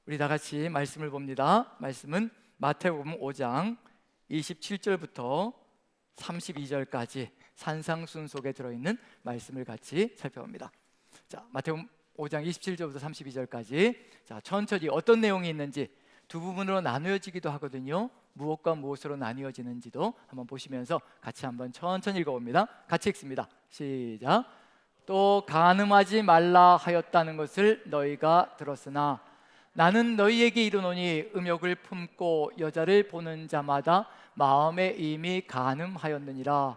우리 다 같이 말씀을 봅니다. 말씀은 마태복음 5장 27절부터 32절까지 산상순 속에 들어있는 말씀을 같이 살펴봅니다. 자, 마태복음 5장 27절부터 32절까지 천천히 어떤 내용이 있는지 두 부분으로 나누어지기도 하거든요. 무엇과 무엇으로 나뉘어지는지도 한번 보시면서 같이 한번 천천히 읽어봅니다. 같이 읽습니다. 시작. 또 간음하지 말라 하였다는 것을 너희가 들었으나 나는 너희에게 이르노니 음욕을 품고 여자를 보는 자마다 마음에 이미 간음하였느니라.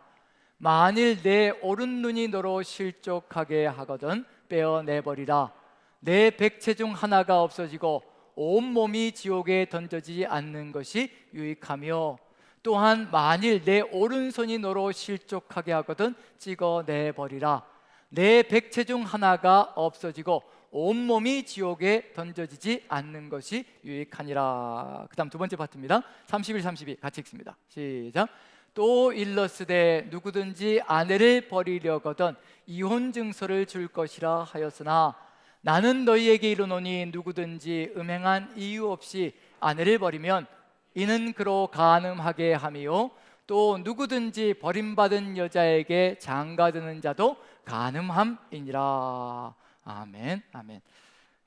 만일 내 오른 눈이 너로 실족하게 하거든 빼어내버리라. 내 백체 중 하나가 없어지고 온몸이 지옥에 던져지지 않는 것이 유익하며, 또한 만일 내 오른손이 너로 실족하게 하거든 찍어내버리라. 내 백체 중 하나가 없어지고 온몸이 지옥에 던져지지 않는 것이 유익하니라. 그 다음 두 번째 파트입니다. 31, 32 같이 읽습니다. 시작. 또 일러스되 누구든지 아내를 버리려거든 이혼 증서를 줄 것이라 하였으나 나는 너희에게 이르노니 누구든지 음행한 이유 없이 아내를 버리면 이는 그로 간음하게 하며, 또 누구든지 버림받은 여자에게 장가드는 자도 간음함이니라. 아멘, 아멘.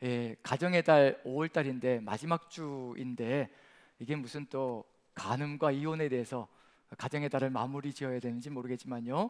예, 가정의 달 5월달인데 마지막 주인데 이게 무슨 또 간음과 이혼에 대해서 가정의 달을 마무리 지어야 되는지 모르겠지만요,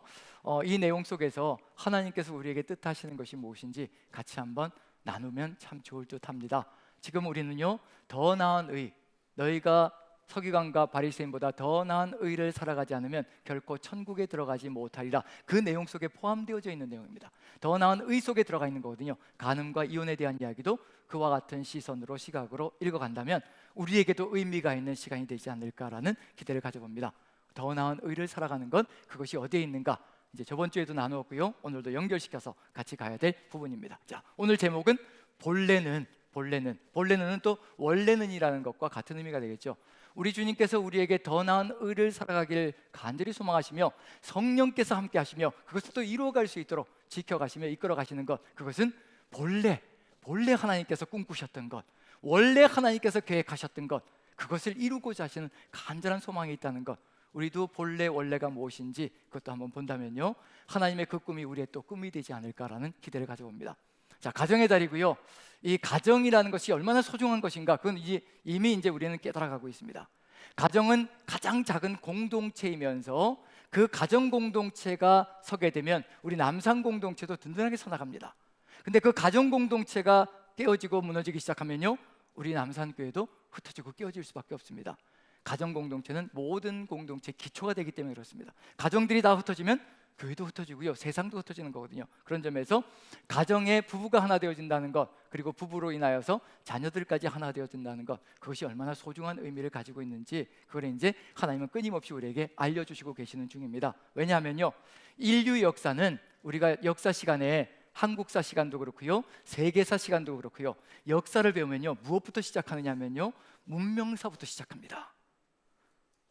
이 내용 속에서 하나님께서 우리에게 뜻하시는 것이 무엇인지 같이 한번 나누면 참 좋을 듯 합니다. 지금 우리는요, 더 나은 의, 너희가 서기관과 바리새인보다 더 나은 의를 살아가지 않으면 결코 천국에 들어가지 못하리라, 그 내용 속에 포함되어져 있는 내용입니다. 더 나은 의 속에 들어가 있는 거거든요. 간음과 이혼에 대한 이야기도 그와 같은 시선으로, 시각으로 읽어간다면 우리에게도 의미가 있는 시간이 되지 않을까라는 기대를 가져봅니다. 더 나은 의를 살아가는 것, 그것이 어디에 있는가, 이제 저번 주에도 나누었고요, 오늘도 연결시켜서 같이 가야 될 부분입니다. 자, 오늘 제목은 본래는 또 원래는이라는 것과 같은 의미가 되겠죠. 우리 주님께서 우리에게 더 나은 의를 살아가길 간절히 소망하시며 성령께서 함께 하시며 그것을 또 이루어갈 수 있도록 지켜가시며 이끌어 가시는 것, 그것은 본래 하나님께서 꿈꾸셨던 것, 원래 하나님께서 계획하셨던 것, 그것을 이루고자 하시는 간절한 소망이 있다는 것, 우리도 본래 원래가 무엇인지 그것도 한번 본다면요, 하나님의 그 꿈이 우리의 또 꿈이 되지 않을까라는 기대를 가져봅니다. 자, 가정의 달이고요. 이 가정이라는 것이 얼마나 소중한 것인가, 그건 이미 이제 우리는 깨달아가고 있습니다. 가정은 가장 작은 공동체이면서 그 가정 공동체가 서게 되면 우리 남산 공동체도 든든하게 서나갑니다. 근데 그 가정 공동체가 깨어지고 무너지기 시작하면요, 우리 남산교회도 흩어지고 깨어질 수밖에 없습니다. 가정 공동체는 모든 공동체의 기초가 되기 때문에 그렇습니다. 가정들이 다 흩어지면 교회도 흩어지고요, 세상도 흩어지는 거거든요. 그런 점에서 가정의 부부가 하나 되어진다는 것, 그리고 부부로 인하여서 자녀들까지 하나 되어진다는 것, 그것이 얼마나 소중한 의미를 가지고 있는지 그걸 이제 하나님은 끊임없이 우리에게 알려주시고 계시는 중입니다. 왜냐하면요, 인류 역사는 우리가 역사 시간에 한국사 시간도 그렇고요, 세계사 시간도 그렇고요, 역사를 배우면요, 무엇부터 시작하느냐 하면요, 문명사부터 시작합니다.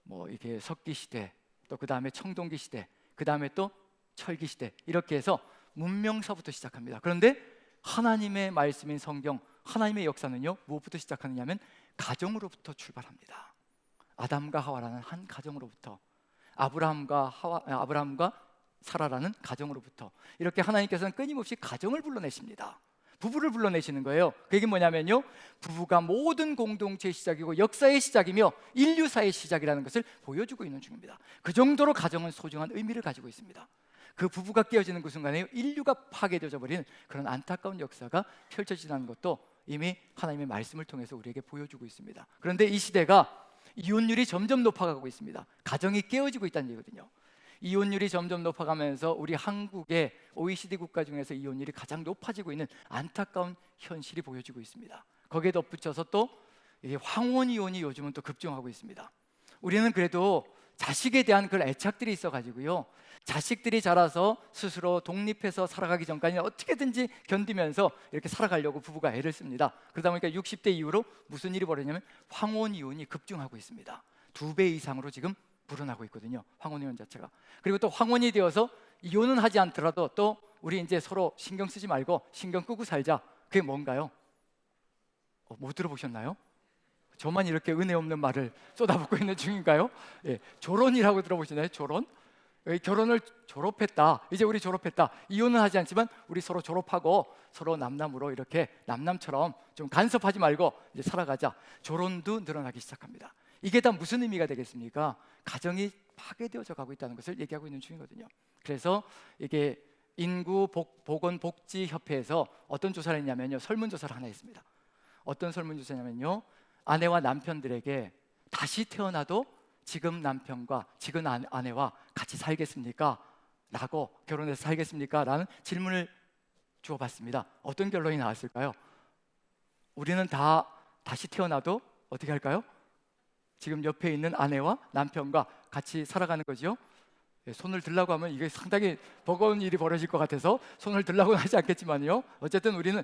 뭐 이게 석기 시대, 또 그 다음에 청동기 시대, 그 다음에 또 철기 시대, 이렇게 해서 문명사부터 시작합니다. 그런데 하나님의 말씀인 성경, 하나님의 역사는요, 무엇부터 시작하느냐 하면 가정으로부터 출발합니다. 아담과 하와라는 한 가정으로부터, 아브라함과 사라라는 가정으로부터, 이렇게 하나님께서는 끊임없이 가정을 불러내십니다. 부부를 불러내시는 거예요. 그게 뭐냐면요, 부부가 모든 공동체의 시작이고 역사의 시작이며 인류사의 시작이라는 것을 보여주고 있는 중입니다. 그 정도로 가정은 소중한 의미를 가지고 있습니다. 그 부부가 깨어지는 그 순간에 인류가 파괴되어 버리는 그런 안타까운 역사가 펼쳐지는 것도 이미 하나님의 말씀을 통해서 우리에게 보여주고 있습니다. 그런데 이 시대가 이혼율이 점점 높아가고 있습니다. 가정이 깨어지고 있다는 얘기거든요. 이혼율이 점점 높아가면서 우리 한국의 OECD 국가 중에서 이혼율이 가장 높아지고 있는 안타까운 현실이 보여지고 있습니다. 거기에 덧붙여서 또 황혼 이혼이 요즘은 또 급증하고 있습니다. 우리는 그래도 자식에 대한 그런 애착들이 있어가지고요, 자식들이 자라서 스스로 독립해서 살아가기 전까지는 어떻게든지 견디면서 이렇게 살아가려고 부부가 애를 씁니다. 그러다 보니까 60대 이후로 무슨 일이 벌어지냐면 황혼 이혼이 급증하고 있습니다. 2배 이상으로 지금 불어나고 있거든요, 황혼이혼 자체가. 그리고 또 황혼이 되어서 이혼은 하지 않더라도 또 우리 이제 서로 신경 쓰지 말고 신경 끄고 살자, 그게 뭔가요? 못 들어보셨나요? 저만 이렇게 은혜 없는 말을 쏟아붓고 있는 중인가요? 예, 조론이라고 들어보시나요? 조론? 결혼을 졸업했다. 이제 우리 졸업했다. 이혼은 하지 않지만 우리 서로 졸업하고 서로 남남으로 이렇게 남남처럼 좀 간섭하지 말고 이제 살아가자. 조론도 늘어나기 시작합니다. 이게 다 무슨 의미가 되겠습니까? 가정이 파괴되어져 가고 있다는 것을 얘기하고 있는 중이거든요. 그래서 이게 인구보건복지협회에서 어떤 조사를 했냐면요, 설문조사를 하나 했습니다. 어떤 설문조사냐면요, 아내와 남편들에게 다시 태어나도 지금 남편과 지금 아내와 같이 살겠습니까? 라고, 결혼해서 살겠습니까? 라는 질문을 주어봤습니다. 어떤 결론이 나왔을까요? 우리는 다시 태어나도 어떻게 할까요? 지금 옆에 있는 아내와 남편과 같이 살아가는 거죠. 손을 들라고 하면 이게 상당히 버거운 일이 벌어질 것 같아서 손을 들라고는 하지 않겠지만요, 어쨌든 우리는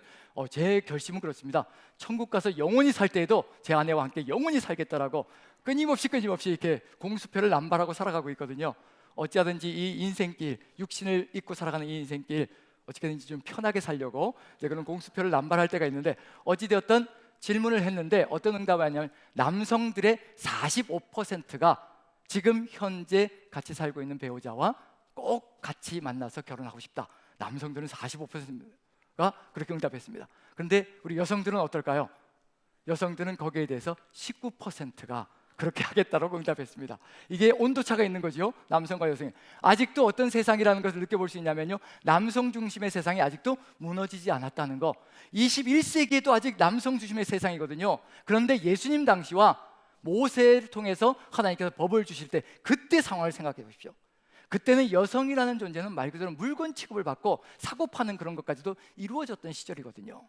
제 결심은 그렇습니다. 천국 가서 영원히 살 때에도 제 아내와 함께 영원히 살겠다라고 끊임없이 이렇게 공수표를 남발하고 살아가고 있거든요. 어찌하든지 이 인생길, 육신을 입고 살아가는 이 인생길 어떻게든지 좀 편하게 살려고 이제 그런 공수표를 남발할 때가 있는데, 어찌되었든 질문을 했는데 어떤 응답을 하냐면 남성들의 45%가 지금 현재 같이 살고 있는 배우자와 꼭 같이 만나서 결혼하고 싶다. 남성들은 45%가 그렇게 응답했습니다. 그런데 우리 여성들은 어떨까요? 여성들은 거기에 대해서 19%가 그렇게 하겠다고 응답했습니다. 이게 온도차가 있는 거죠, 남성과 여성이. 아직도 어떤 세상이라는 것을 느껴볼 수 있냐면요, 남성 중심의 세상이 아직도 무너지지 않았다는 거. 21세기에도 아직 남성 중심의 세상이거든요. 그런데 예수님 당시와 모세를 통해서 하나님께서 법을 주실 때 그때 상황을 생각해 보십시오. 그때는 여성이라는 존재는 말 그대로 물건 취급을 받고 사고 파는 그런 것까지도 이루어졌던 시절이거든요.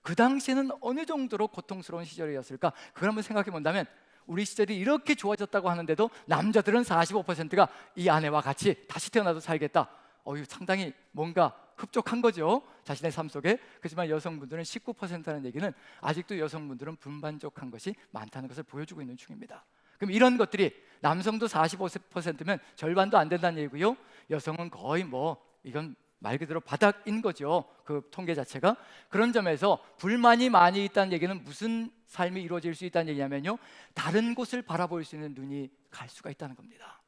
그 당시에는 어느 정도로 고통스러운 시절이었을까? 그걸 한번 생각해 본다면, 우리 시절이 이렇게 좋아졌다고 하는데도 남자들은 45%가 이 아내와 같이 다시 태어나도 살겠다. 상당히 뭔가 흡족한 거죠, 자신의 삶 속에. 그렇지만 여성분들은 19%라는 얘기는 아직도 여성분들은 분만족한 것이 많다는 것을 보여주고 있는 중입니다. 그럼 이런 것들이 남성도 45%면 절반도 안 된다는 얘기고요, 여성은 거의 이건 말 그대로 바닥인 거죠, 그 통계 자체가. 그런 점에서 불만이 많이 있다는 얘기는 무슨 삶이 이루어질 수 있다는 얘기냐면요, 다른 곳을 바라볼 수 있는 눈이 갈 수가 있다는 겁니다.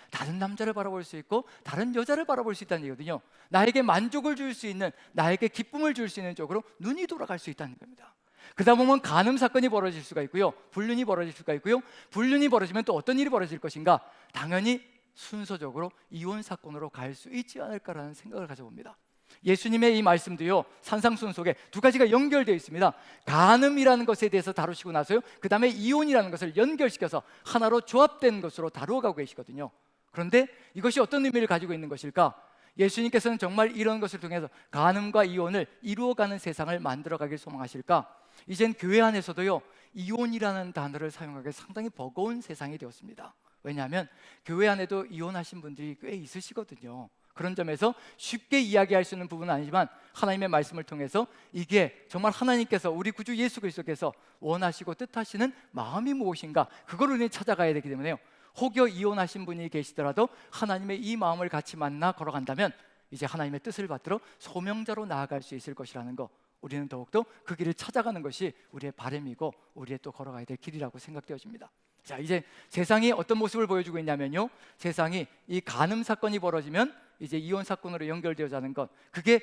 다른 남자를 바라볼 수 있고 다른 여자를 바라볼 수 있다는 얘기거든요. 나에게 만족을 줄 수 있는, 나에게 기쁨을 줄 수 있는 쪽으로 눈이 돌아갈 수 있다는 겁니다. 그러다 보면 간음 사건이 벌어질 수가 있고요, 불륜이 벌어질 수가 있고요, 불륜이 벌어지면 또 어떤 일이 벌어질 것인가? 당연히 순서적으로 이혼 사건으로 갈 수 있지 않을까라는 생각을 가져봅니다. 예수님의 이 말씀도요, 산상수훈 속에 두 가지가 연결되어 있습니다. 간음이라는 것에 대해서 다루시고 나서요, 그 다음에 이혼이라는 것을 연결시켜서 하나로 조합된 것으로 다루어가고 계시거든요. 그런데 이것이 어떤 의미를 가지고 있는 것일까? 예수님께서는 정말 이런 것을 통해서 간음과 이혼을 이루어가는 세상을 만들어가길 소망하실까? 이젠 교회 안에서도요, 이혼이라는 단어를 사용하기 상당히 버거운 세상이 되었습니다. 왜냐하면 교회 안에도 이혼하신 분들이 꽤 있으시거든요. 그런 점에서 쉽게 이야기할 수 있는 부분은 아니지만 하나님의 말씀을 통해서 이게 정말 하나님께서, 우리 구주 예수 그리스도께서 원하시고 뜻하시는 마음이 무엇인가, 그걸 우리는 찾아가야 되기 때문에요, 혹여 이혼하신 분이 계시더라도 하나님의 이 마음을 같이 만나 걸어간다면 이제 하나님의 뜻을 받들어 소명자로 나아갈 수 있을 것이라는 거, 우리는 더욱더 그 길을 찾아가는 것이 우리의 바람이고 우리의 또 걸어가야 될 길이라고 생각되어집니다. 자, 이제 세상이 어떤 모습을 보여주고 있냐면요, 세상이 이 간음 사건이 벌어지면 이제 이혼 사건으로 연결되어자는 것, 그게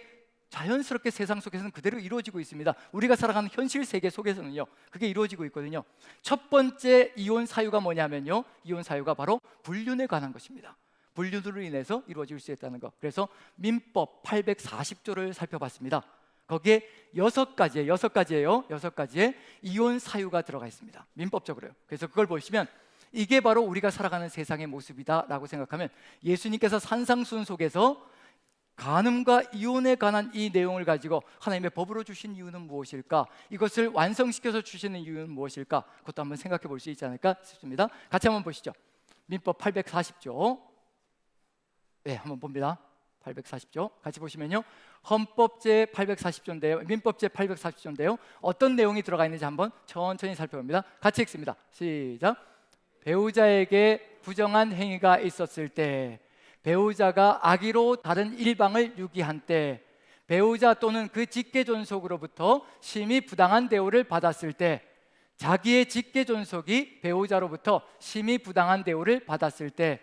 자연스럽게 세상 속에서는 그대로 이루어지고 있습니다. 우리가 살아가는 현실 세계 속에서는요, 그게 이루어지고 있거든요. 첫 번째 이혼 사유가 뭐냐면요, 이혼 사유가 바로 불륜에 관한 것입니다. 불륜으로 인해서 이루어질 수 있다는 것. 그래서 민법 840조를 살펴봤습니다. 거기에 6가지의 이혼 사유가 들어가 있습니다, 민법적으로요. 그래서 그걸 보시면 이게 바로 우리가 살아가는 세상의 모습이다라고 생각하면, 예수님께서 산상수훈 속에서 간음과 이혼에 관한 이 내용을 가지고 하나님의 법으로 주신 이유는 무엇일까? 이것을 완성시켜서 주시는 이유는 무엇일까? 그것도 한번 생각해 볼 수 있지 않을까 싶습니다. 같이 한번 보시죠. 민법 840조. 네, 한번 봅니다. 840조 같이 보시면요, 헌법 제 840조인데요, 민법 제 840조인데요, 어떤 내용이 들어가 있는지 한번 천천히 살펴봅니다. 같이 읽습니다. 시작. 배우자에게 부정한 행위가 있었을 때, 배우자가 악의로 다른 일방을 유기한 때, 배우자 또는 그 직계존속으로부터 심히 부당한 대우를 받았을 때, 자기의 직계존속이 배우자로부터 심히 부당한 대우를 받았을 때,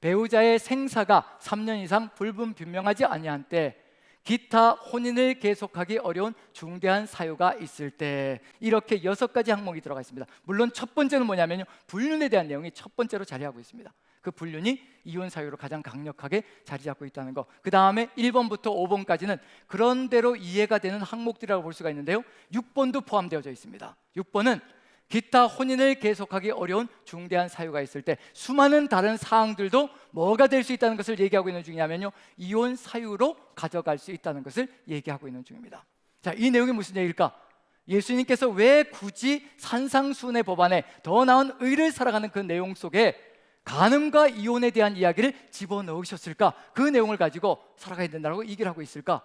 배우자의 생사가 3년 이상 불분명하지 아니한 때, 기타 혼인을 계속하기 어려운 중대한 사유가 있을 때, 이렇게 6가지 항목이 들어가 있습니다. 물론 첫 번째는 뭐냐면요, 불륜에 대한 내용이 첫 번째로 자리하고 있습니다. 그 불륜이 이혼 사유로 가장 강력하게 자리 잡고 있다는 거. 그 다음에 1번부터 5번까지는 그런대로 이해가 되는 항목들이라고 볼 수가 있는데요, 6번도 포함되어져 있습니다. 6번은 기타 혼인을 계속하기 어려운 중대한 사유가 있을 때, 수많은 다른 사항들도 뭐가 될 수 있다는 것을 얘기하고 있는 중이냐면요, 이혼 사유로 가져갈 수 있다는 것을 얘기하고 있는 중입니다. 자, 이 내용이 무슨 얘기일까? 예수님께서 왜 굳이 산상수훈의 법안에 더 나은 의를 살아가는 그 내용 속에 간음과 이혼에 대한 이야기를 집어넣으셨을까? 그 내용을 가지고 살아가야 된다고 얘기를 하고 있을까?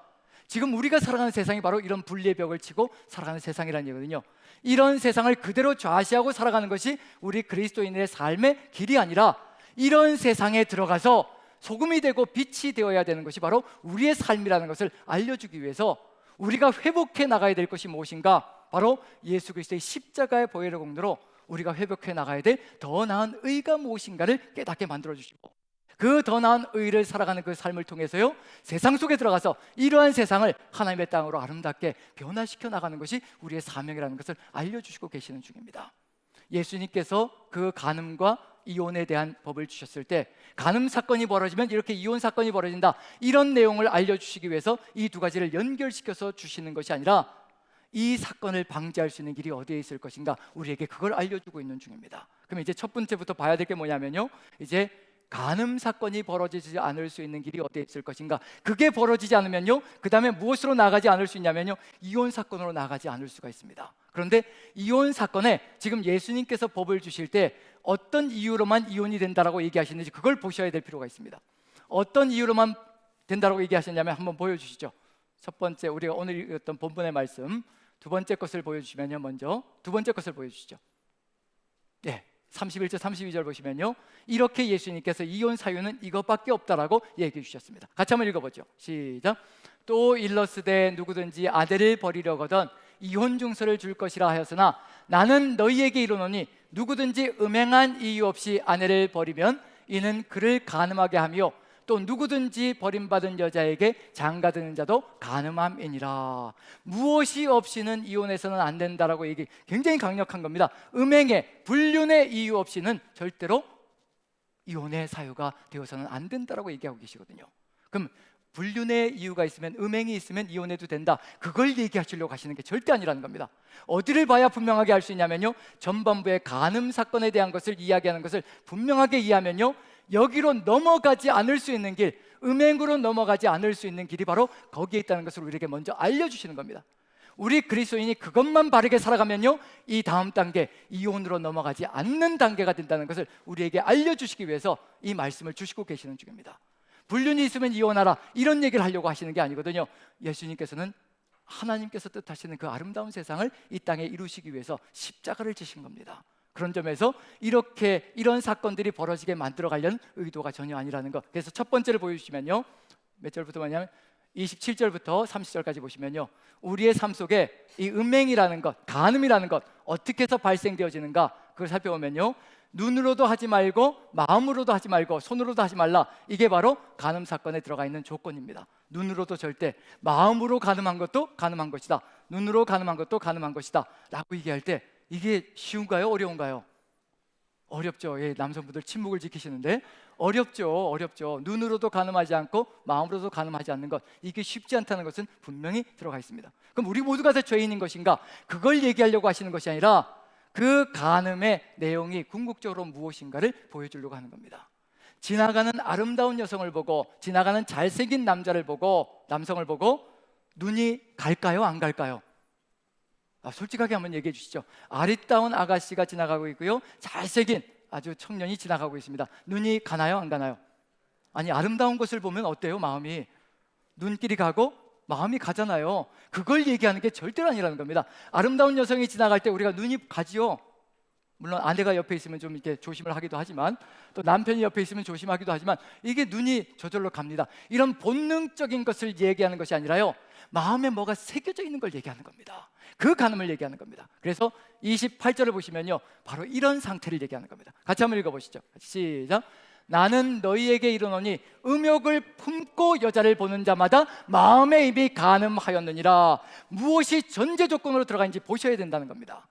지금 우리가 살아가는 세상이 바로 이런 분리의 벽을 치고 살아가는 세상이라는 얘기거든요. 이런 세상을 그대로 좌시하고 살아가는 것이 우리 그리스도인의 삶의 길이 아니라, 이런 세상에 들어가서 소금이 되고 빛이 되어야 되는 것이 바로 우리의 삶이라는 것을 알려주기 위해서 우리가 회복해 나가야 될 것이 무엇인가? 바로 예수 그리스도의 십자가의 보혈의 공로로 우리가 회복해 나가야 될 더 나은 의가 무엇인가를 깨닫게 만들어주시고, 그 더 나은 의를 살아가는 그 삶을 통해서요, 세상 속에 들어가서 이러한 세상을 하나님의 땅으로 아름답게 변화시켜 나가는 것이 우리의 사명이라는 것을 알려주시고 계시는 중입니다. 예수님께서 그 간음과 이혼에 대한 법을 주셨을 때, 간음 사건이 벌어지면 이렇게 이혼 사건이 벌어진다, 이런 내용을 알려주시기 위해서 이 두 가지를 연결시켜서 주시는 것이 아니라, 이 사건을 방지할 수 있는 길이 어디에 있을 것인가, 우리에게 그걸 알려주고 있는 중입니다. 그럼 이제 첫 번째부터 봐야 될 게 뭐냐면요, 이제 간음 사건이 벌어지지 않을 수 있는 길이 어디에 있을 것인가. 그게 벌어지지 않으면요, 그 다음에 무엇으로 나가지 않을 수 있냐면요, 이혼 사건으로 나가지 않을 수가 있습니다. 그런데 이혼 사건에 지금 예수님께서 법을 주실 때 어떤 이유로만 이혼이 된다라고 얘기하시는지 그걸 보셔야 될 필요가 있습니다. 어떤 이유로만 된다라고 얘기하셨냐면 한번 보여주시죠. 첫 번째, 우리가 오늘 읽었던 본문의 말씀 두 번째 것을 보여주시면요, 먼저 두 번째 것을 보여주시죠. 네, 31절 32절 보시면요, 이렇게 예수님께서 이혼 사유는 이것밖에 없다라고 얘기해 주셨습니다. 같이 한번 읽어보죠. 시작. 또 일러스되 누구든지 아내를 버리려거든 이혼 증서를 줄 것이라 하였으나 나는 너희에게 이르노니 누구든지 음행한 이유 없이 아내를 버리면 이는 그를 간음하게 하며 또 누구든지 버림받은 여자에게 장가드는 자도 간음함이니라. 무엇이 없이는 이혼해서는 안 된다라고 얘기, 굉장히 강력한 겁니다. 음행의, 불륜의 이유 없이는 절대로 이혼의 사유가 되어서는 안 된다라고 얘기하고 계시거든요. 그럼 불륜의 이유가 있으면, 음행이 있으면 이혼해도 된다, 그걸 얘기하시려고 하시는 게 절대 아니라는 겁니다. 어디를 봐야 분명하게 알 수 있냐면요, 전반부의 간음 사건에 대한 것을 이야기하는 것을 분명하게 이해하면요, 여기로 넘어가지 않을 수 있는 길, 음행으로 넘어가지 않을 수 있는 길이 바로 거기에 있다는 것을 우리에게 먼저 알려주시는 겁니다. 우리 그리스도인이 그것만 바르게 살아가면요, 이 다음 단계, 이혼으로 넘어가지 않는 단계가 된다는 것을 우리에게 알려주시기 위해서 이 말씀을 주시고 계시는 중입니다. 불륜이 있으면 이혼하라, 이런 얘기를 하려고 하시는 게 아니거든요. 예수님께서는 하나님께서 뜻하시는 그 아름다운 세상을 이 땅에 이루시기 위해서 십자가를 지신 겁니다. 그런 점에서 이렇게 이런 사건들이 벌어지게 만들어 가려는 의도가 전혀 아니라는 것. 그래서 첫 번째를 보여주시면요, 몇 절부터 뭐냐면 27절부터 30절까지 보시면요, 우리의 삶 속에 이 음행이라는 것, 간음이라는 것 어떻게 해서 발생되어지는가, 그걸 살펴보면요, 눈으로도 하지 말고 마음으로도 하지 말고 손으로도 하지 말라, 이게 바로 간음 사건에 들어가 있는 조건입니다. 눈으로도 절대, 마음으로 간음한 것도 간음한 것이다, 눈으로 간음한 것도 간음한 것이다 라고 얘기할 때 이게 쉬운가요? 어려운가요? 어렵죠. 예, 남성분들 침묵을 지키시는데 어렵죠. 눈으로도 간음하지 않고 마음으로도 간음하지 않는 것, 이게 쉽지 않다는 것은 분명히 들어가 있습니다. 그럼 우리 모두가 다 죄인인 것인가? 그걸 얘기하려고 하시는 것이 아니라 그 간음의 내용이 궁극적으로 무엇인가를 보여주려고 하는 겁니다. 지나가는 아름다운 여성을 보고, 지나가는 잘생긴 남자를 보고, 남성을 보고 눈이 갈까요? 안 갈까요? 솔직하게 한번 얘기해 주시죠. 아리따운 아가씨가 지나가고 있고요, 잘생긴 아주 청년이 지나가고 있습니다. 눈이 가나요? 안 가나요? 아니, 아름다운 것을 보면 어때요? 마음이, 눈길이 가고 마음이 가잖아요. 그걸 얘기하는 게 절대로 아니라는 겁니다. 아름다운 여성이 지나갈 때 우리가 눈이 가지요. 물론 아내가 옆에 있으면 좀 이렇게 조심을 하기도 하지만, 또 남편이 옆에 있으면 조심하기도 하지만, 이게 눈이 저절로 갑니다. 이런 본능적인 것을 얘기하는 것이 아니라요, 마음에 뭐가 새겨져 있는 걸 얘기하는 겁니다. 그 간음을 얘기하는 겁니다. 그래서 28절을 보시면요, 바로 이런 상태를 얘기하는 겁니다. 같이 한번 읽어보시죠. 시작. 나는 너희에게 이르노니 음욕을 품고 여자를 보는 자마다 마음에 이미 간음하였느니라. 무엇이 전제 조건으로 들어가는지 보셔야 된다는 겁니다.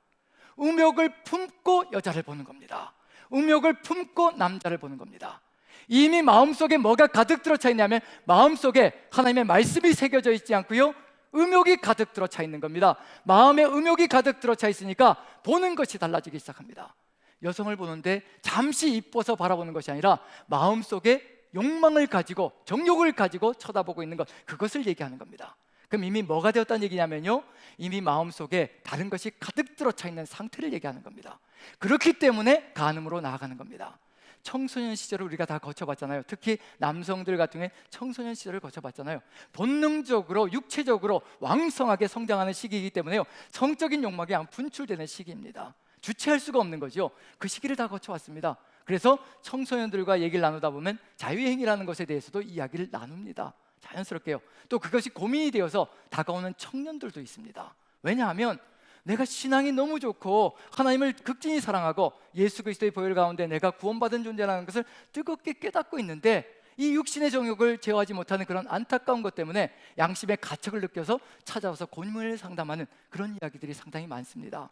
음욕을 품고 여자를 보는 겁니다. 음욕을 품고 남자를 보는 겁니다. 이미 마음속에 뭐가 가득 들어차 있냐면, 마음속에 하나님의 말씀이 새겨져 있지 않고요, 음욕이 가득 들어차 있는 겁니다. 마음에 음욕이 가득 들어차 있으니까 보는 것이 달라지기 시작합니다. 여성을 보는데 잠시 이뻐서 바라보는 것이 아니라 마음속에 욕망을 가지고, 정욕을 가지고 쳐다보고 있는 것, 그것을 얘기하는 겁니다. 그럼 이미 뭐가 되었다는 얘기냐면요, 이미 마음속에 다른 것이 가득 들어차 있는 상태를 얘기하는 겁니다. 그렇기 때문에 간음으로 나아가는 겁니다. 청소년 시절을 우리가 다 거쳐봤잖아요. 특히 남성들 같은 경우에 청소년 시절을 거쳐봤잖아요. 본능적으로 육체적으로 왕성하게 성장하는 시기이기 때문에요, 성적인 욕망이 분출되는 시기입니다. 주체할 수가 없는 거죠. 그 시기를 다 거쳐왔습니다. 그래서 청소년들과 얘기를 나누다 보면 자유행위라는 것에 대해서도 이야기를 나눕니다. 자연스럽게요. 또 그것이 고민이 되어서 다가오는 청년들도 있습니다. 왜냐하면 내가 신앙이 너무 좋고 하나님을 극진히 사랑하고 예수 그리스도의 보혈 가운데 내가 구원받은 존재라는 것을 뜨겁게 깨닫고 있는데, 이 육신의 정욕을 제어하지 못하는 그런 안타까운 것 때문에 양심의 가책을 느껴서 찾아와서 고민을 상담하는 그런 이야기들이 상당히 많습니다.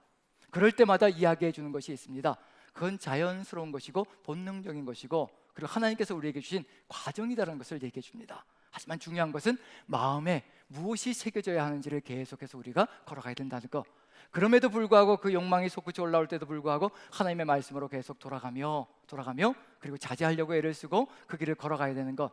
그럴 때마다 이야기해 주는 것이 있습니다. 그건 자연스러운 것이고 본능적인 것이고, 그리고 하나님께서 우리에게 주신 과정이라는 것을 얘기해 줍니다. 하지만 중요한 것은 마음에 무엇이 새겨져야 하는지를 계속해서 우리가 걸어가야 된다는 것. 그럼에도 불구하고 그 욕망이 솟구쳐 올라올 때도 불구하고 하나님의 말씀으로 계속 돌아가며 그리고 자제하려고 애를 쓰고 그 길을 걸어가야 되는 것.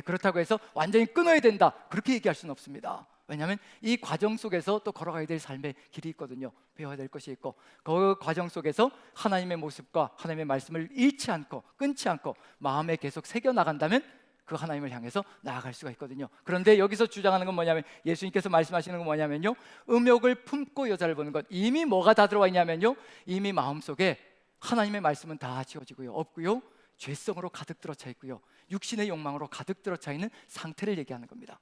그렇다고 해서 완전히 끊어야 된다, 그렇게 얘기할 수는 없습니다. 왜냐하면 이 과정 속에서 또 걸어가야 될 삶의 길이 있거든요. 배워야 될 것이 있고, 그 과정 속에서 하나님의 모습과 하나님의 말씀을 잃지 않고 끊지 않고 마음에 계속 새겨나간다면 그 하나님을 향해서 나아갈 수가 있거든요. 그런데 여기서 주장하는 건 뭐냐면, 예수님께서 말씀하시는 건 뭐냐면요, 음욕을 품고 여자를 보는 것. 이미 뭐가 다 들어와 있냐면요, 이미 마음속에 하나님의 말씀은 다 지워지고요, 없고요, 죄성으로 가득 들어차 있고요, 육신의 욕망으로 가득 들어차 있는 상태를 얘기하는 겁니다.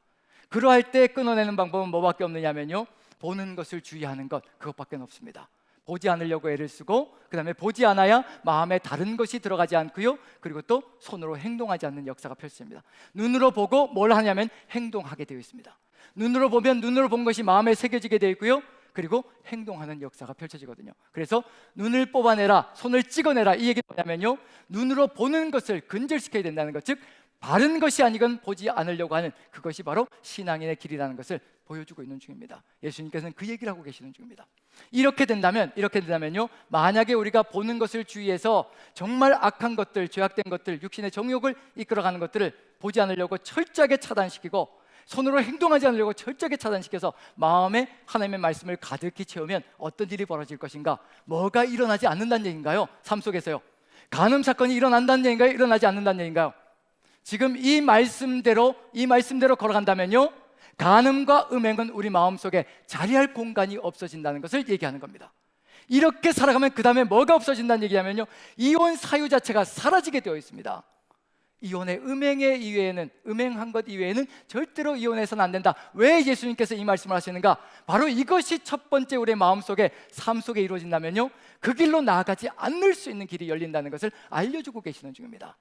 그러할 때 끊어내는 방법은 뭐밖에 없느냐면요, 보는 것을 주의하는 것, 그것밖에 없습니다. 보지 않으려고 애를 쓰고, 그 다음에 보지 않아야 마음에 다른 것이 들어가지 않고요, 그리고 또 손으로 행동하지 않는 역사가 펼쳐집니다. 눈으로 보고 뭘 하냐면 행동하게 되어 있습니다. 눈으로 보면 눈으로 본 것이 마음에 새겨지게 되어 있고요, 그리고 행동하는 역사가 펼쳐지거든요. 그래서 눈을 뽑아내라, 손을 찍어내라, 이 얘기는 뭐냐면요, 눈으로 보는 것을 근절시켜야 된다는 것, 즉 바른 것이 아니건 보지 않으려고 하는 그것이 바로 신앙인의 길이라는 것을 보여주고 있는 중입니다. 예수님께서는 그 얘기를 하고 계시는 중입니다. 이렇게 된다면요, 만약에 우리가 보는 것을 주의해서 정말 악한 것들, 죄악된 것들, 육신의 정욕을 이끌어가는 것들을 보지 않으려고 철저하게 차단시키고, 손으로 행동하지 않으려고 철저하게 차단시켜서 마음에 하나님의 말씀을 가득히 채우면 어떤 일이 벌어질 것인가? 뭐가 일어나지 않는다는 얘기인가요? 삶 속에서요. 간음 사건이 일어난다는 얘기인가요? 일어나지 않는다는 얘기인가요? 지금 이 말씀대로 걸어간다면요, 간음과 음행은 우리 마음속에 자리할 공간이 없어진다는 것을 얘기하는 겁니다. 이렇게 살아가면 그 다음에 뭐가 없어진다는 얘기냐면요, 이혼 사유 자체가 사라지게 되어 있습니다. 이혼의 음행한 것 이외에는 절대로 이혼해서는 안 된다. 왜 예수님께서 이 말씀을 하시는가? 바로 이것이 첫 번째 우리의 마음속에, 삶 속에 이루어진다면요, 그 길로 나아가지 않을 수 있는 길이 열린다는 것을 알려주고 계시는 중입니다.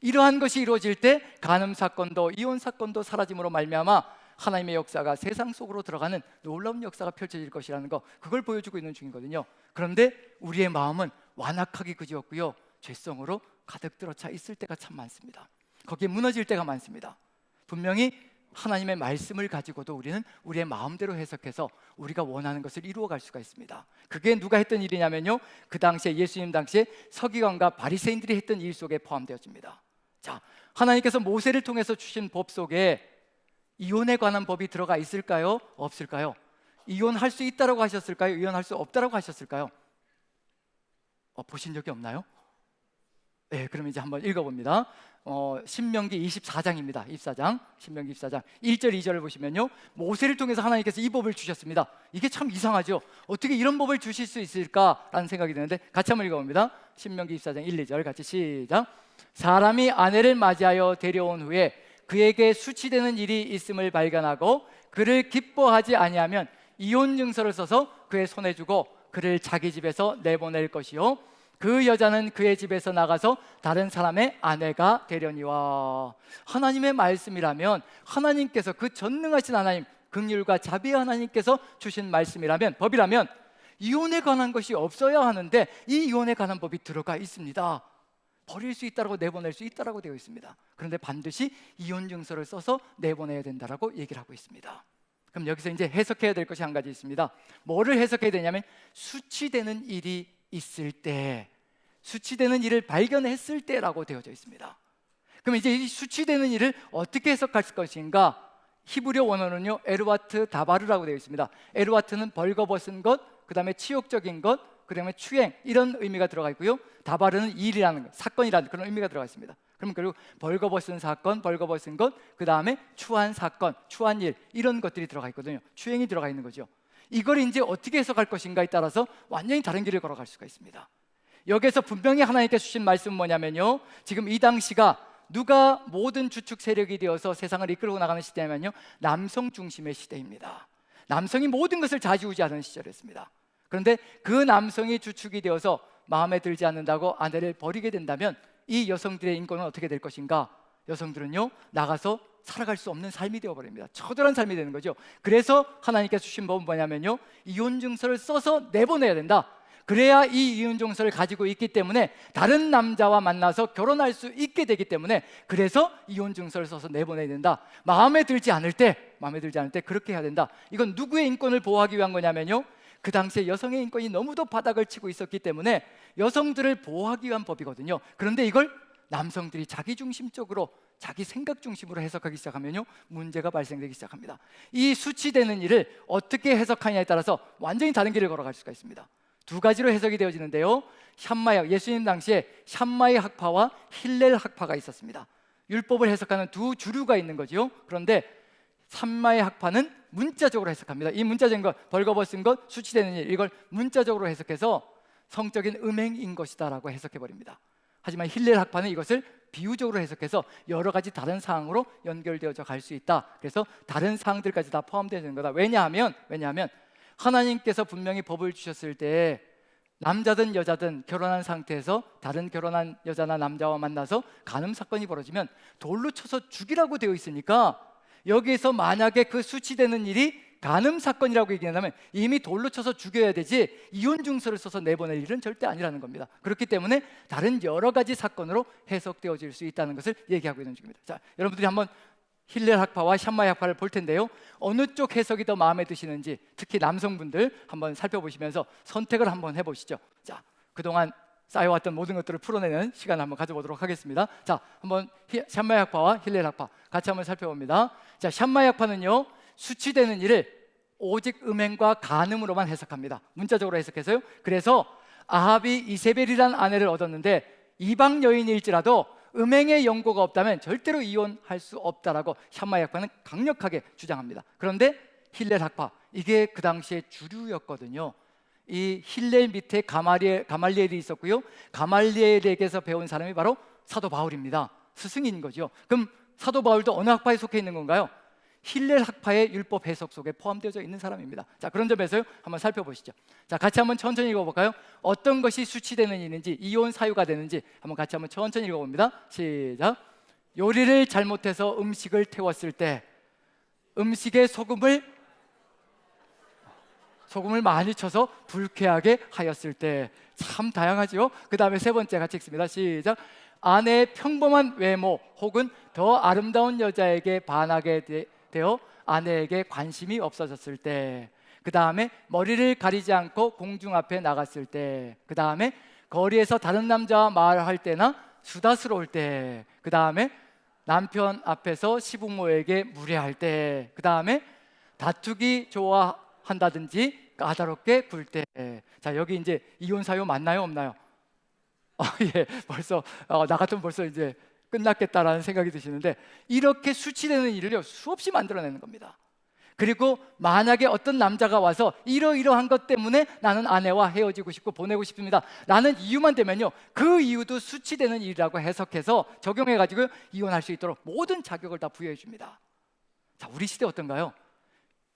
이러한 것이 이루어질 때 간음 사건도 이혼 사건도 사라짐으로 말미암아 하나님의 역사가 세상 속으로 들어가는 놀라운 역사가 펼쳐질 것이라는 거, 그걸 보여주고 있는 중이거든요. 그런데 우리의 마음은 완악하기 그지없고요, 죄성으로 가득 들어차 있을 때가 참 많습니다. 거기에 무너질 때가 많습니다. 분명히 하나님의 말씀을 가지고도 우리는 우리의 마음대로 해석해서 우리가 원하는 것을 이루어갈 수가 있습니다. 그게 누가 했던 일이냐면요, 그 당시에 예수님 당시에 서기관과 바리새인들이 했던 일 속에 포함되어집니다. 자, 하나님께서 모세를 통해서 주신 법 속에 이혼에 관한 법이 들어가 있을까요? 없을까요? 이혼할 수 있다라고 하셨을까요? 이혼할 수 없다라고 하셨을까요? 보신 적이 없나요? 네, 그럼 이제 한번 읽어봅니다. 신명기 24장입니다. 24장, 신명기 24장 1절 2절을 보시면요, 모세를 통해서 하나님께서 이 법을 주셨습니다. 이게 참 이상하죠. 어떻게 이런 법을 주실 수 있을까라는 생각이 드는데 같이 한번 읽어봅니다. 신명기 24장 1, 2절 같이 시작. 사람이 아내를 맞이하여 데려온 후에 그에게 수치되는 일이 있음을 발견하고 그를 기뻐하지 아니하면 이혼 증서를 써서 그의 손에 주고 그를 자기 집에서 내보낼 것이요, 그 여자는 그의 집에서 나가서 다른 사람의 아내가 되려니와. 하나님의 말씀이라면, 하나님께서, 그 전능하신 하나님, 긍휼과 자비의 하나님께서 주신 말씀이라면, 법이라면 이혼에 관한 것이 없어야 하는데 이 이혼에 관한 법이 들어가 있습니다. 버릴 수 있다고, 내보낼 수 있다고 되어 있습니다. 그런데 반드시 이혼 증서를 써서 내보내야 된다라고 얘기를 하고 있습니다. 그럼 여기서 이제 해석해야 될 것이 한 가지 있습니다. 뭐를 해석해야 되냐면, 수치되는 일이 있을 때, 수치되는 일을 발견했을 때라고 되어져 있습니다. 그럼 이제 이 수치되는 일을 어떻게 해석할 것인가? 히브리어 원어는요, 에르와트 다바르라고 되어 있습니다. 에르와트는 벌거벗은 것, 그 다음에 치욕적인 것, 그 다음에 추행, 이런 의미가 들어가 있고요, 다바르는 일이라는 것, 사건이라는 그런 의미가 들어가 있습니다. 그럼 결국 벌거벗은 사건, 벌거벗은 것, 그 다음에 추한 사건, 추한 일, 이런 것들이 들어가 있거든요. 추행이 들어가 있는 거죠. 이걸 이제 어떻게 해석할 것인가에 따라서 완전히 다른 길을 걸어갈 수가 있습니다. 여기서 분명히 하나님께서 주신 말씀은 뭐냐면요, 지금 이 당시가 누가 모든 주축 세력이 되어서 세상을 이끌고 나가는 시대냐면요, 남성 중심의 시대입니다. 남성이 모든 것을 좌지우지하는 시절이었습니다. 그런데 그 남성이 주축이 되어서 마음에 들지 않는다고 아내를 버리게 된다면 이 여성들의 인권은 어떻게 될 것인가? 여성들은요, 나가서 살아갈 수 없는 삶이 되어버립니다. 처절한 삶이 되는 거죠. 그래서 하나님께서 주신 법은 뭐냐면요, 이혼 증서를 써서 내보내야 된다. 그래야 이 이혼 증서를 가지고 있기 때문에 다른 남자와 만나서 결혼할 수 있게 되기 때문에, 그래서 이혼 증서를 써서 내보내야 된다. 마음에 들지 않을 때 그렇게 해야 된다. 이건 누구의 인권을 보호하기 위한 거냐면요, 그 당시에 여성의 인권이 너무도 바닥을 치고 있었기 때문에 여성들을 보호하기 위한 법이거든요. 그런데 이걸 남성들이 자기중심적으로, 자기 생각 중심으로 해석하기 시작하면요, 문제가 발생되기 시작합니다. 이 수치되는 일을 어떻게 해석하냐에 따라서 완전히 다른 길을 걸어갈 수가 있습니다. 두 가지로 해석이 되어지는데요, 샴마의, 예수님 당시에 샴마의 학파와 힐렐 학파가 있었습니다. 율법을 해석하는 두 주류가 있는 거죠. 그런데 샴마의 학파는 문자적으로 해석합니다. 이 문자적인 것, 벌거벗은 것, 수치되는 일, 이걸 문자적으로 해석해서 성적인 음행인 것이다라고 해석해버립니다. 하지만 힐렐 학파는 이것을 비유적으로 해석해서 여러 가지 다른 사항으로 연결되어져 갈 수 있다. 그래서 다른 사항들까지 다 포함되는 거다. 왜냐하면 하나님께서 분명히 법을 주셨을 때 남자든 여자든 결혼한 상태에서 다른 결혼한 여자나 남자와 만나서 간음 사건이 벌어지면 돌로 쳐서 죽이라고 되어 있으니까, 여기에서 만약에 그 수치되는 일이 간음 사건이라고 얘기한다면 이미 돌로 쳐서 죽여야 되지, 이혼 증서를 써서 내보낼 일은 절대 아니라는 겁니다. 그렇기 때문에 다른 여러 가지 사건으로 해석되어질 수 있다는 것을 얘기하고 있는 중입니다. 자, 여러분들이 한번 힐렐 학파와 샴마의 학파를 볼 텐데요, 어느 쪽 해석이 더 마음에 드시는지, 특히 남성분들 한번 살펴보시면서 선택을 한번 해보시죠. 자, 그동안 쌓여왔던 모든 것들을 풀어내는 시간을 한번 가져보도록 하겠습니다. 자, 한번 샴마의 학파와 힐렐 학파 같이 한번 살펴봅니다. 자, 샴마의 학파는요, 수치되는 일을 오직 음행과 간음으로만 해석합니다. 문자적으로 해석해서요. 그래서 아합이 이세벨이라는 아내를 얻었는데 이방 여인일지라도 음행의 연고가 없다면 절대로 이혼할 수 없다라고 샴마의 학파는 강력하게 주장합니다. 그런데 힐렐 학파, 이게 그 당시에 주류였거든요. 이 힐렐 밑에 가말리엘이 있었고요, 가말리엘에게서 배운 사람이 바로 사도 바울입니다. 스승인 거죠. 그럼 사도 바울도 어느 학파에 속해 있는 건가요? 힐렐 학파의 율법 해석 속에 포함되어 있는 사람입니다. 자, 그런 점에서 한번 살펴보시죠. 자, 같이 한번 천천히 읽어볼까요? 어떤 것이 수치되는 일인지, 이혼 사유가 되는지 한번 같이 한번 천천히 읽어봅니다. 시작. 요리를 잘못해서 음식을 태웠을 때, 음식에 소금을 많이 쳐서 불쾌하게 하였을 때. 참 다양하죠. 그 다음에 세 번째 같이 읽습니다. 시작. 아내의 평범한 외모 혹은 더 아름다운 여자에게 반하게 되어 아내에게 관심이 없어졌을 때. 그 다음에 머리를 가리지 않고 공중 앞에 나갔을 때. 그 다음에 거리에서 다른 남자와 말할 때나 수다스러울 때. 그 다음에 남편 앞에서 시부모에게 무례할 때. 그 다음에 다투기 좋아한다든지 까다롭게 굴 때. 자, 여기 이제 이혼 사유 맞나요, 없나요? 예, 벌써 나 같으면 벌써 이제 끝났겠다라는 생각이 드시는데, 이렇게 수치되는 일을요 수없이 만들어내는 겁니다. 그리고 만약에 어떤 남자가 와서 이러이러한 것 때문에 나는 아내와 헤어지고 싶고 보내고 싶습니다 라는 이유만 되면요, 그 이유도 수치되는 일이라고 해석해서 적용해가지고 이혼할 수 있도록 모든 자격을 다 부여해 줍니다. 자, 우리 시대 어떤가요?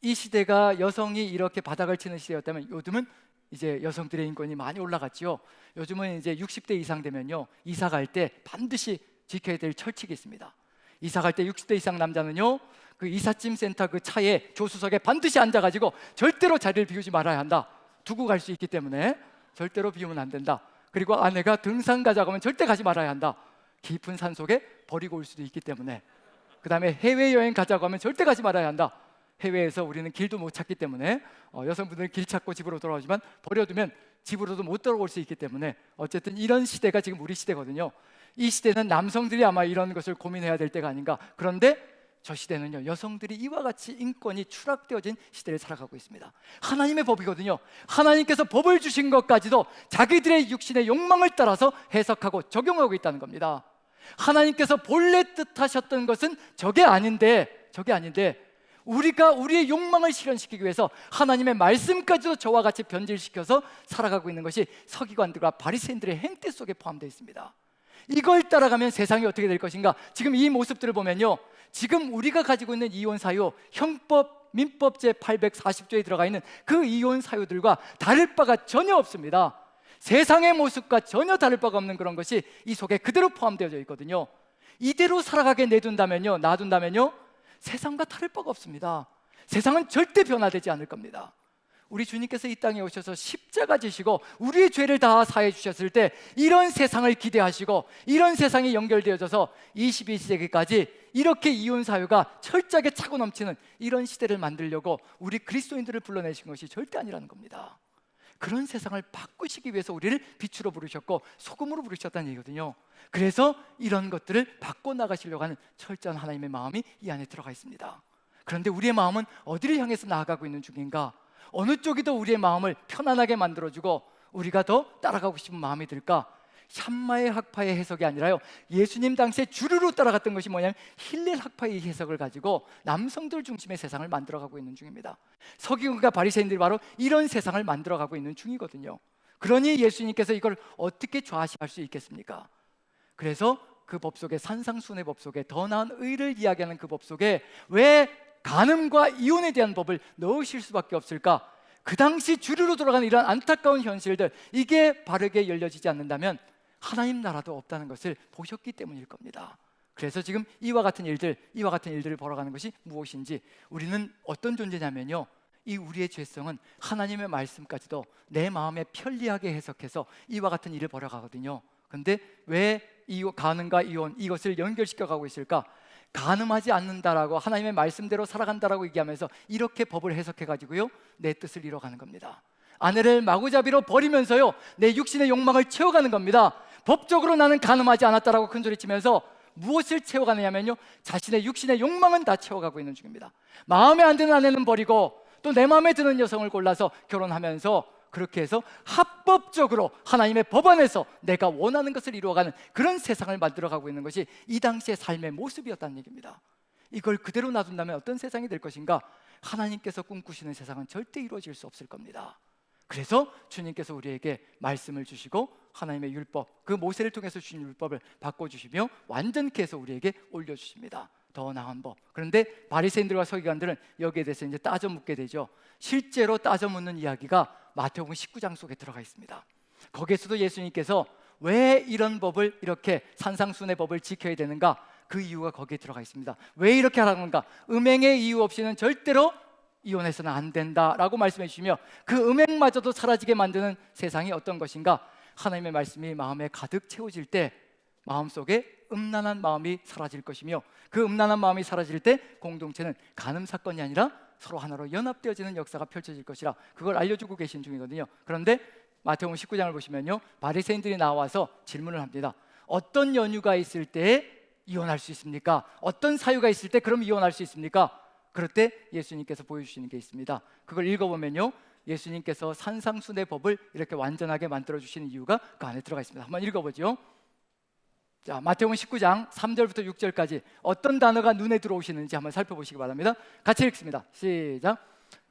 이 시대가 여성이 이렇게 바닥을 치는 시대였다면 요즘은 이제 여성들의 인권이 많이 올라갔지요. 요즘은 이제 60대 이상 되면요, 이사 갈 때 반드시 지켜야 될 철칙이 있습니다. 이사 갈 때 60대 이상 남자는요, 그 이삿짐 센터 그 차에 조수석에 반드시 앉아가지고 절대로 자리를 비우지 말아야 한다. 두고 갈 수 있기 때문에 절대로 비우면 안 된다. 그리고 아내가 등산 가자고 하면 절대 가지 말아야 한다. 깊은 산 속에 버리고 올 수도 있기 때문에. 그 다음에 해외여행 가자고 하면 절대 가지 말아야 한다. 해외에서 우리는 길도 못 찾기 때문에 여성분들은 길 찾고 집으로 돌아오지만 버려두면 집으로도 못 돌아올 수 있기 때문에, 어쨌든 이런 시대가 지금 우리 시대거든요. 이 시대는 남성들이 아마 이런 것을 고민해야 될 때가 아닌가. 그런데 저 시대는요, 여성들이 이와 같이 인권이 추락되어진 시대를 살아가고 있습니다. 하나님의 법이거든요. 하나님께서 법을 주신 것까지도 자기들의 육신의 욕망을 따라서 해석하고 적용하고 있다는 겁니다. 하나님께서 본래 뜻하셨던 것은 저게 아닌데 우리가 우리의 욕망을 실현시키기 위해서 하나님의 말씀까지도 저와 같이 변질시켜서 살아가고 있는 것이 서기관들과 바리새인들의 행태 속에 포함되어 있습니다. 이걸 따라가면 세상이 어떻게 될 것인가? 지금 이 모습들을 보면요, 지금 우리가 가지고 있는 이혼 사유, 형법 민법 제 840조에 들어가 있는 그 이혼 사유들과 다를 바가 전혀 없습니다. 세상의 모습과 전혀 다를 바가 없는 그런 것이 이 속에 그대로 포함되어져 있거든요. 이대로 살아가게 놔둔다면요 세상과 다를 바가 없습니다. 세상은 절대 변화되지 않을 겁니다. 우리 주님께서 이 땅에 오셔서 십자가 지시고 우리의 죄를 다 사해 주셨을 때 이런 세상을 기대하시고 이런 세상이 연결되어져서 21세기까지 이렇게 이혼 사유가 철저하게 차고 넘치는 이런 시대를 만들려고 우리 그리스도인들을 불러내신 것이 절대 아니라는 겁니다. 그런 세상을 바꾸시기 위해서 우리를 빛으로 부르셨고 소금으로 부르셨다는 얘기거든요. 그래서 이런 것들을 바꿔나가시려고 하는 철저한 하나님의 마음이 이 안에 들어가 있습니다. 그런데 우리의 마음은 어디를 향해서 나아가고 있는 중인가? 어느 쪽이 더 우리의 마음을 편안하게 만들어주고 우리가 더 따라가고 싶은 마음이 들까? 샴마의 학파의 해석이 아니라요, 예수님 당시에 주류로 따라갔던 것이 뭐냐면 힐렐 학파의 해석을 가지고 남성들 중심의 세상을 만들어가고 있는 중입니다. 서기관과 바리새인들이 바로 이런 세상을 만들어가고 있는 중이거든요. 그러니 예수님께서 이걸 어떻게 좌시할 수 있겠습니까? 그래서 그 법 속에, 산상순의 법 속에, 더 나은 의를 이야기하는 그 법 속에 왜 간음과 이혼에 대한 법을 넣으실 수밖에 없을까? 그 당시 주류로 돌아가는 이런 안타까운 현실들, 이게 바르게 열려지지 않는다면 하나님 나라도 없다는 것을 보셨기 때문일 겁니다. 그래서 지금 이와 같은 일들을 벌어가는 것이 무엇인지, 우리는 어떤 존재냐면요, 이 우리의 죄성은 하나님의 말씀까지도 내 마음에 편리하게 해석해서 이와 같은 일을 벌여가거든요. 그런데 왜 이 간음과 이혼, 이것을 연결시켜 가고 있을까? 간음하지 않는다라고, 하나님의 말씀대로 살아간다라고 얘기하면서 이렇게 법을 해석해가지고요 내 뜻을 이뤄가는 겁니다. 아내를 마구잡이로 버리면서요 내 육신의 욕망을 채워가는 겁니다. 법적으로 나는 간음하지 않았다라고 큰소리치면서 무엇을 채워가느냐면요, 자신의 육신의 욕망은 다 채워가고 있는 중입니다. 마음에 안 드는 아내는 버리고 또 내 마음에 드는 여성을 골라서 결혼하면서 그렇게 해서 합법적으로 하나님의 법 안에서 내가 원하는 것을 이루어가는 그런 세상을 만들어가고 있는 것이 이 당시의 삶의 모습이었다는 얘기입니다. 이걸 그대로 놔둔다면 어떤 세상이 될 것인가? 하나님께서 꿈꾸시는 세상은 절대 이루어질 수 없을 겁니다. 그래서 주님께서 우리에게 말씀을 주시고 하나님의 율법, 그 모세를 통해서 주신 율법을 바꿔주시며 완전케 해서 우리에게 올려주십니다. 더 나은 법. 그런데 바리새인들과 서기관들은 여기에 대해서 이제 따져 묻게 되죠. 실제로 따져 묻는 이야기가 마태복음 19장 속에 들어가 있습니다. 거기에서도 예수님께서 왜 이런 법을, 이렇게 산상순의 법을 지켜야 되는가, 그 이유가 거기에 들어가 있습니다. 왜 이렇게 하라는 건가? 음행의 이유 없이는 절대로 이혼해서는 안 된다라고 말씀해 주시며, 그 음행마저도 사라지게 만드는 세상이 어떤 것인가? 하나님의 말씀이 마음에 가득 채워질 때 마음속에 음란한 마음이 사라질 것이며, 그 음란한 마음이 사라질 때 공동체는 간음 사건이 아니라 서로 하나로 연합되어지는 역사가 펼쳐질 것이라, 그걸 알려주고 계신 중이거든요. 그런데 마태복음 19장을 보시면요, 바리새인들이 나와서 질문을 합니다. 어떤 연유가 있을 때 이혼할 수 있습니까? 어떤 사유가 있을 때 그럼 이혼할 수 있습니까? 그럴 때 예수님께서 보여주시는 게 있습니다. 그걸 읽어보면요, 예수님께서 산상순의 법을 이렇게 완전하게 만들어 주시는 이유가 그 안에 들어가 있습니다. 한번 읽어보죠. 자, 마태복음 19장 3절부터 6절까지 어떤 단어가 눈에 들어오시는지 한번 살펴보시기 바랍니다. 같이 읽습니다. 시작.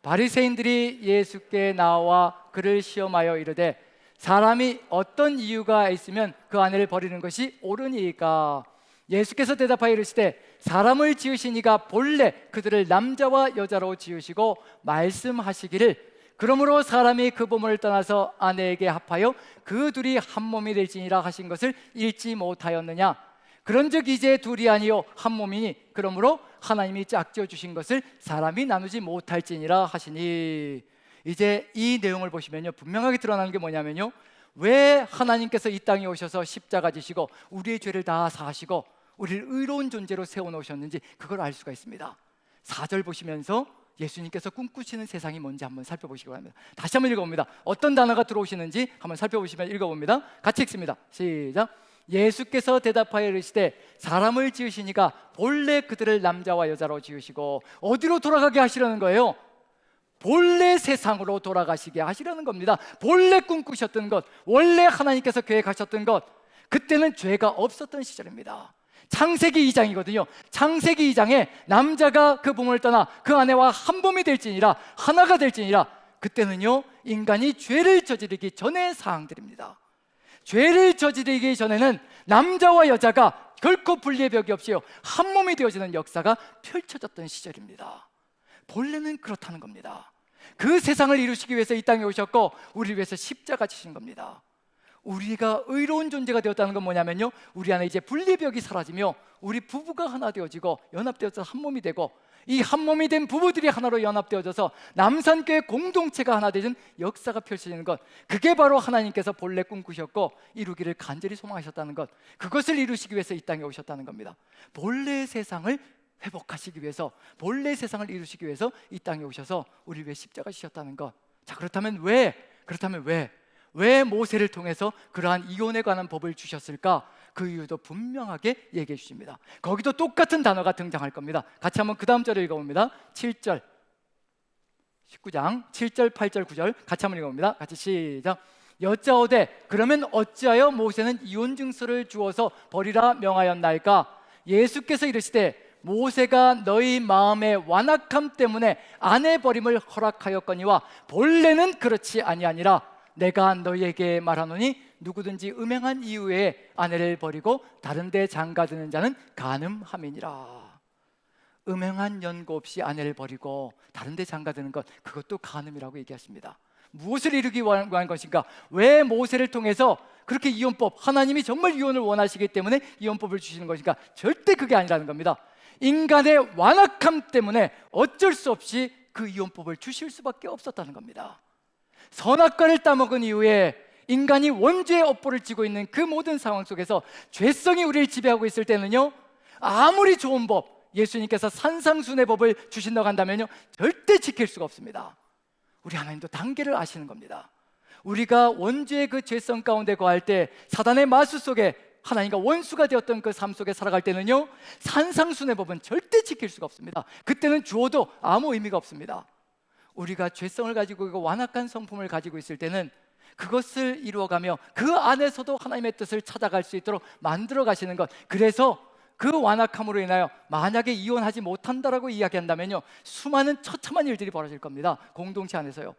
바리새인들이 예수께 나와 그를 시험하여 이르되 사람이 어떤 이유가 있으면 그 아내를 버리는 것이 옳으니까? 예수께서 대답하여 이르시되 사람을 지으신 이가 본래 그들을 남자와 여자로 지으시고 말씀하시기를 그러므로 사람이 그 부모를 떠나서 아내에게 합하여 그 둘이 한 몸이 될지니라 하신 것을 읽지 못하였느냐? 그런즉 이제 둘이 아니요 한 몸이니 그러므로 하나님이 짝지어 주신 것을 사람이 나누지 못할지니라 하시니. 이제 이 내용을 보시면요, 분명하게 드러나는 게 뭐냐면요, 왜 하나님께서 이 땅에 오셔서 십자가 지시고 우리의 죄를 다 사하시고 우리를 의로운 존재로 세워놓으셨는지 그걸 알 수가 있습니다. 4절 보시면서 예수님께서 꿈꾸시는 세상이 뭔지 한번 살펴보시기 바랍니다. 다시 한번 읽어봅니다. 어떤 단어가 들어오시는지 한번 살펴보시면 읽어봅니다. 같이 읽습니다. 시작. 예수께서 대답하여 이르시되 사람을 지으시니가 본래 그들을 남자와 여자로 지으시고. 어디로 돌아가게 하시려는 거예요? 본래 세상으로 돌아가시게 하시려는 겁니다. 본래 꿈꾸셨던 것, 원래 하나님께서 계획하셨던 것, 그때는 죄가 없었던 시절입니다. 창세기 2장이거든요. 창세기 2장에 남자가 그 부모를 떠나 그 아내와 한 몸이 될지니라, 하나가 될지니라. 그때는요, 인간이 죄를 저지르기 전의 사항들입니다. 죄를 저지르기 전에는 남자와 여자가 결코 분리의 벽이 없이요 한 몸이 되어지는 역사가 펼쳐졌던 시절입니다. 본래는 그렇다는 겁니다. 그 세상을 이루시기 위해서 이 땅에 오셨고 우리를 위해서 십자가 지신 겁니다. 우리가 의로운 존재가 되었다는 건 뭐냐면요, 우리 안에 이제 분리벽이 사라지며 우리 부부가 하나 되어지고 연합되어서 한 몸이 되고, 이 한 몸이 된 부부들이 하나로 연합되어져서 남산교회 공동체가 하나 되는 역사가 펼쳐지는 것, 그게 바로 하나님께서 본래 꿈꾸셨고 이루기를 간절히 소망하셨다는 것, 그것을 이루시기 위해서 이 땅에 오셨다는 겁니다. 본래의 세상을 회복하시기 위해서, 본래 세상을 이루시기 위해서 이 땅에 오셔서 우리 위해 십자가 지셨다는 것. 자, 그렇다면 왜 모세를 통해서 그러한 이혼에 관한 법을 주셨을까? 그 이유도 분명하게 얘기해 주십니다. 거기도 똑같은 단어가 등장할 겁니다. 같이 한번 그 다음 절을 읽어봅니다. 7절 19장 7절 8절 9절 같이 한번 읽어봅니다. 같이 시작. 여짜오되 그러면 어찌하여 모세는 이혼 증서를 주어서 버리라 명하였나이까? 예수께서 이르시되 모세가 너희 마음의 완악함 때문에 아내 버림을 허락하였거니와 본래는 그렇지 아니하니라. 내가 너희에게 말하노니 누구든지 음행한 이후에 아내를 버리고 다른 데 장가드는 자는 간음함이니라. 음행한 연고 없이 아내를 버리고 다른 데 장가드는 것, 그것도 간음이라고 얘기했습니다. 무엇을 이루기 위한 것인가? 왜 모세를 통해서 그렇게 이혼법, 하나님이 정말 이혼을 원하시기 때문에 이혼법을 주시는 것인가? 절대 그게 아니라는 겁니다. 인간의 완악함 때문에 어쩔 수 없이 그 이혼법을 주실 수밖에 없었다는 겁니다. 선악과를 따먹은 이후에 인간이 원죄의 업보를 지고 있는 그 모든 상황 속에서 죄성이 우리를 지배하고 있을 때는요, 아무리 좋은 법, 예수님께서 산상순의 법을 주신다고 한다면요, 절대 지킬 수가 없습니다. 우리 하나님도 단계를 아시는 겁니다. 우리가 원죄의 그 죄성 가운데 거할 때 사단의 마수 속에 하나님과 원수가 되었던 그 삶 속에 살아갈 때는요, 산상순의 법은 절대 지킬 수가 없습니다. 그때는 주어도 아무 의미가 없습니다. 우리가 죄성을 가지고 있고 완악한 성품을 가지고 있을 때는 그것을 이루어가며 그 안에서도 하나님의 뜻을 찾아갈 수 있도록 만들어 가시는 것, 그래서 그 완악함으로 인하여 만약에 이혼하지 못한다라고 이야기한다면요, 수많은 처참한 일들이 벌어질 겁니다. 공동체 안에서요.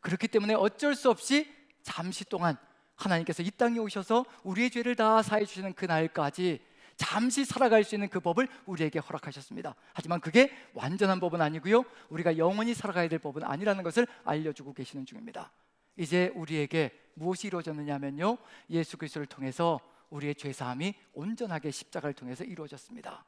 그렇기 때문에 어쩔 수 없이 잠시 동안 하나님께서 이 땅에 오셔서 우리의 죄를 다 사해 주시는 그날까지 잠시 살아갈 수 있는 그 법을 우리에게 허락하셨습니다. 하지만 그게 완전한 법은 아니고요, 우리가 영원히 살아가야 될 법은 아니라는 것을 알려주고 계시는 중입니다. 이제 우리에게 무엇이 이루어졌느냐 하면요, 예수 그리스도를 통해서 우리의 죄사함이 온전하게 십자가를 통해서 이루어졌습니다.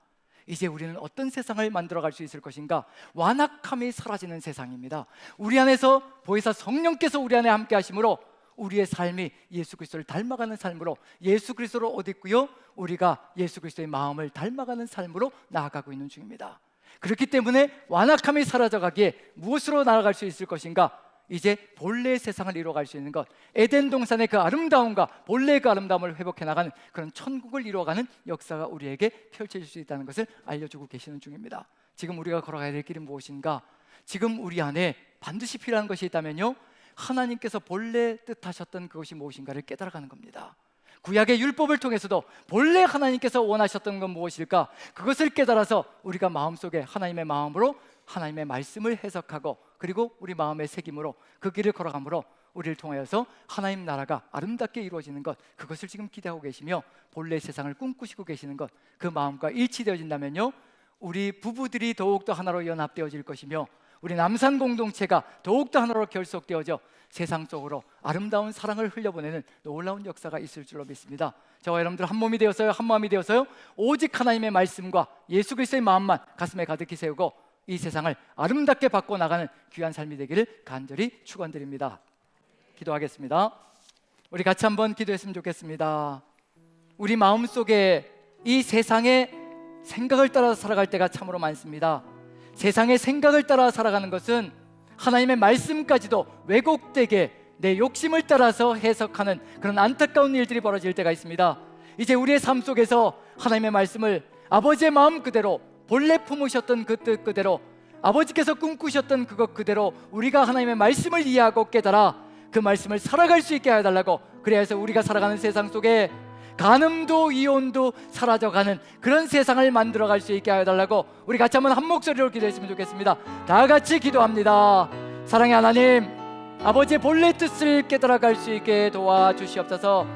이제 우리는 어떤 세상을 만들어갈 수 있을 것인가? 완악함이 사라지는 세상입니다. 우리 안에서 보혜사 성령께서 우리 안에 함께 하심으로 우리의 삶이 예수 그리스도를 닮아가는 삶으로, 예수 그리스도로 옷 입고요, 우리가 예수 그리스도의 마음을 닮아가는 삶으로 나아가고 있는 중입니다. 그렇기 때문에 완악함이 사라져가기에 무엇으로 나아갈 수 있을 것인가? 이제 본래의 세상을 이루어갈 수 있는 것, 에덴 동산의 그 아름다움과 본래의 그 아름다움을 회복해 나가는 그런 천국을 이루어가는 역사가 우리에게 펼쳐질 수 있다는 것을 알려주고 계시는 중입니다. 지금 우리가 걸어가야 될 길은 무엇인가? 지금 우리 안에 반드시 필요한 것이 있다면요, 하나님께서 본래 뜻하셨던 그것이 무엇인가를 깨달아가는 겁니다. 구약의 율법을 통해서도 본래 하나님께서 원하셨던 건 무엇일까? 그것을 깨달아서 우리가 마음속에 하나님의 마음으로 하나님의 말씀을 해석하고 그리고 우리 마음의 새김으로 그 길을 걸어감으로 우리를 통하여서 하나님 나라가 아름답게 이루어지는 것, 그것을 지금 기대하고 계시며 본래 세상을 꿈꾸시고 계시는 것, 그 마음과 일치되어진다면요, 우리 부부들이 더욱더 하나로 연합되어질 것이며 우리 남산 공동체가 더욱더 하나로 결속되어져 세상 속으로 아름다운 사랑을 흘려보내는 놀라운 역사가 있을 줄로 믿습니다. 저와 여러분들 한 몸이 되어서요, 한 마음이 되어서요, 오직 하나님의 말씀과 예수 그리스도의 마음만 가슴에 가득히 세우고 이 세상을 아름답게 바꿔나가는 귀한 삶이 되기를 간절히 축원드립니다. 기도하겠습니다. 우리 같이 한번 기도했으면 좋겠습니다. 우리 마음속에 이 세상의 생각을 따라 살아갈 때가 참으로 많습니다. 세상의 생각을 따라 살아가는 것은 하나님의 말씀까지도 왜곡되게 내 욕심을 따라서 해석하는 그런 안타까운 일들이 벌어질 때가 있습니다. 이제 우리의 삶 속에서 하나님의 말씀을 아버지의 마음 그대로, 본래 품으셨던 그 뜻 그대로, 아버지께서 꿈꾸셨던 그것 그대로 우리가 하나님의 말씀을 이해하고 깨달아 그 말씀을 살아갈 수 있게 해달라고, 그래야 해서 우리가 살아가는 세상 속에 간음도 이혼도 사라져가는 그런 세상을 만들어갈 수 있게 해달라고 우리 같이 한번 한 목소리로 기도했으면 좋겠습니다. 다 같이 기도합니다. 사랑의 하나님, 아버지의 본래 뜻을 깨달아갈 수 있게 도와주시옵소서.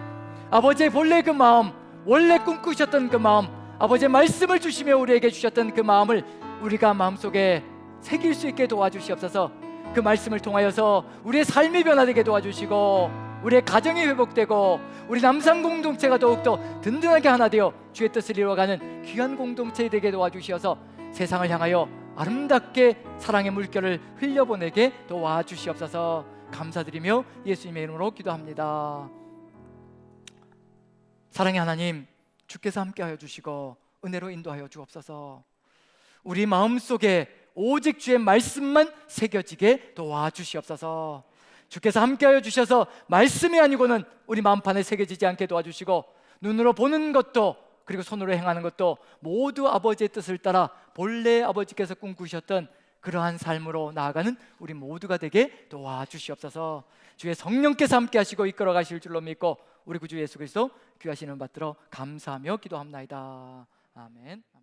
아버지의 본래 그 마음, 원래 꿈꾸셨던 그 마음, 아버지의 말씀을 주시며 우리에게 주셨던 그 마음을 우리가 마음속에 새길 수 있게 도와주시옵소서. 그 말씀을 통하여서 우리의 삶이 변화되게 도와주시고 우리의 가정이 회복되고 우리 남산 공동체가 더욱더 든든하게 하나 되어 주의 뜻을 이루어가는 귀한 공동체 되게 도와주시어서 세상을 향하여 아름답게 사랑의 물결을 흘려보내게 도와주시옵소서. 감사드리며 예수님의 이름으로 기도합니다. 사랑의 하나님, 주께서 함께하여 주시고 은혜로 인도하여 주옵소서. 우리 마음속에 오직 주의 말씀만 새겨지게 도와주시옵소서. 주께서 함께하여 주셔서 말씀이 아니고는 우리 마음판에 새겨지지 않게 도와주시고 눈으로 보는 것도 그리고 손으로 행하는 것도 모두 아버지의 뜻을 따라 본래 아버지께서 꿈꾸셨던 그러한 삶으로 나아가는 우리 모두가 되게 도와주시옵소서. 주의 성령께서 함께 하시고 이끌어 가실 줄로 믿고 우리 구주 예수 그리스도 귀하신 이름 받들어 감사하며 기도합나이다. 아멘.